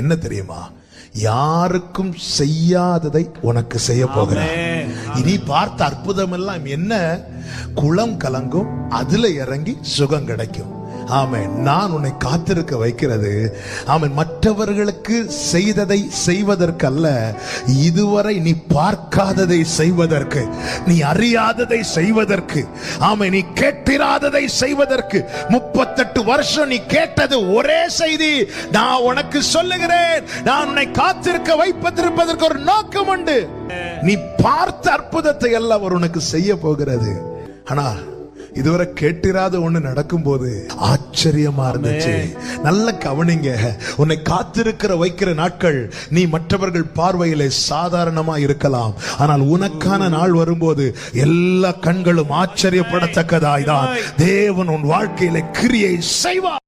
என்ன தெரியுமா? யாருக்கும் செய்யாததை உனக்கு செய்ய போகிறேன். இனி பார்த்த அற்புதம் எல்லாம் என்ன? குளம் கலங்கும், அதுல இறங்கி சுகம் கிடைக்கும். ஆமென். நான் உன்னை காத்திருக்க வைக்கிறது ஆமென் மற்றவர்களுக்கு செய்ததை செய்வதற்கல்ல, இதுவரை நீ பார்க்காததை செய்வதற்கு, நீ அறியாததை செய்வதற்கு, ஆமென், நீ கேட்டிராததை செய்வதற்கு. 38 வருஷம் நீ கேட்டது ஒரே செய்தி. நான் உனக்கு சொல்லுகிறேன், நான் உன்னை காத்திருக்க வைப்பதற்கு ஒரு நோக்கம் உண்டு. நீ பார்த்த அற்புதத்தை எல்லாம் அவர் உனக்கு செய்ய போகிறது. ஆனா இதுவரை கேட்டிராத ஒண்ணு நடக்கும் போது ஆச்சரியமா இருந்துச்சு. நல்ல கவனிங்க, உன்னை காத்திருக்கிற வைக்கிற நாட்கள் நீ மற்றவர்கள் பார்வையிலே சாதாரணமா இருக்கலாம். ஆனால் உனக்கான நாள் வரும்போது எல்லா கண்களும் ஆச்சரியப்படத்தக்கதாய்தான் தேவன் உன் வாழ்க்கையில கிரியை செய்வார்.